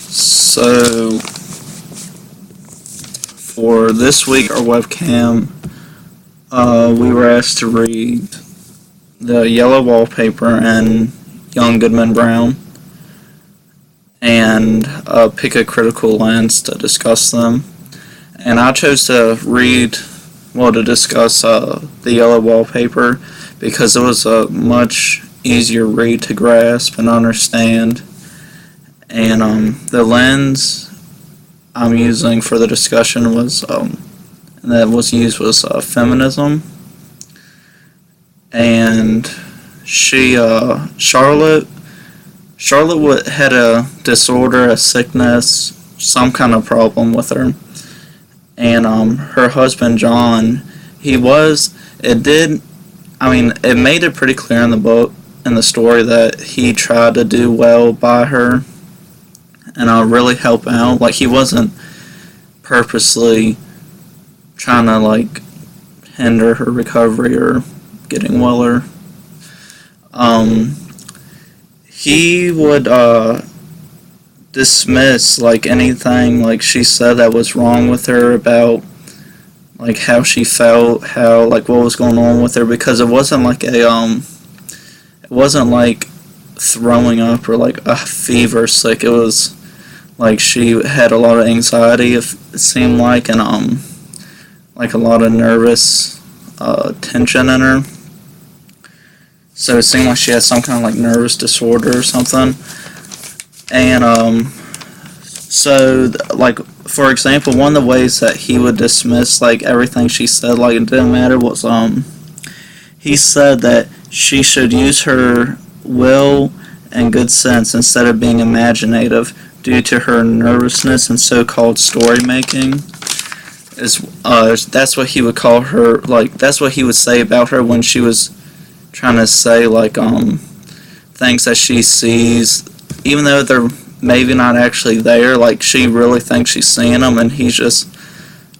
So, for this week, our webcam, we were asked to read the Yellow Wallpaper and Young Goodman Brown, and pick a critical lens to discuss them. And I chose to discuss the Yellow Wallpaper because it was a much easier read to grasp and understand. And the lens I'm using for the discussion was feminism. And Charlotte had a disorder, a sickness, some kind of problem with her. And her husband John, it made it pretty clear in the book, in the story, that he tried to do well by her and really help out. Like, he wasn't purposely trying to hinder her recovery or getting weller. He would dismiss anything she said that was wrong with her, about how she felt, how what was going on with her, because it wasn't throwing up or a fever sick. It was she had a lot of anxiety, it seemed and a lot of nervous tension in her. So it seemed like she had some kind of nervous disorder or something. And for example, one of the ways that he would dismiss everything she said, it didn't matter, was he said that she should use her will and good sense instead of being imaginative, due to her nervousness and so-called story making. That's what he would call her. That's what he would say about her when she was trying to say things that she sees, even though they're maybe not actually there. She really thinks she's seeing them, and he's just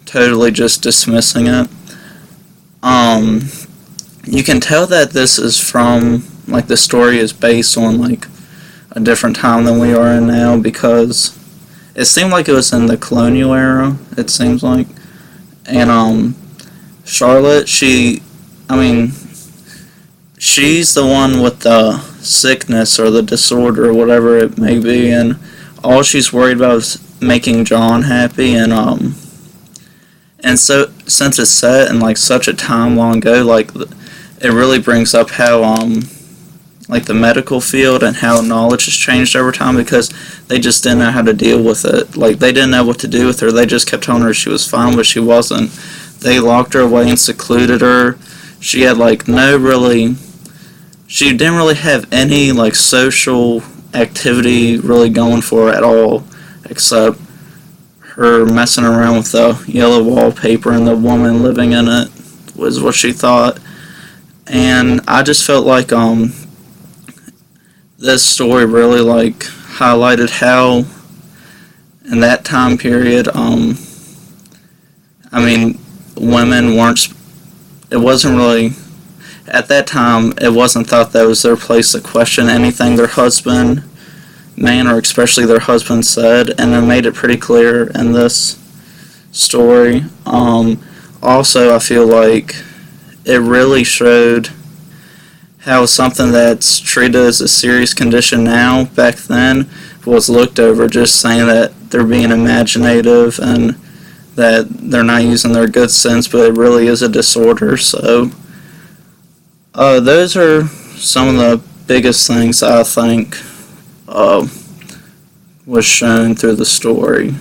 totally just dismissing it. You can tell that this is from the story is based on a different time than we are in now, because it seemed like it was in the colonial era, it seems like. And Charlotte, she's the one with the sickness or the disorder or whatever it may be, and all she's worried about is making John happy. And so since it's set in such a time long ago, it really brings up how the medical field and how knowledge has changed over time, because they just didn't know how to deal with it. They didn't know what to do with her. They just kept telling her she was fine, but she wasn't. They locked her away and secluded her. She had she didn't really have any social activity really going for her at all, except her messing around with the yellow wallpaper and the woman living in it was what she thought. And I just felt this story really highlighted how in that time period women weren't, it wasn't really, at that time it wasn't thought that was their place to question anything their husband, man, or especially their husband, said. And it made it pretty clear in this story. Also, I feel it really showed how something that's treated as a serious condition now, back then, was looked over, just saying that they're being imaginative and that they're not using their good sense, but it really is a disorder. So those are some of the biggest things I think was shown through the story.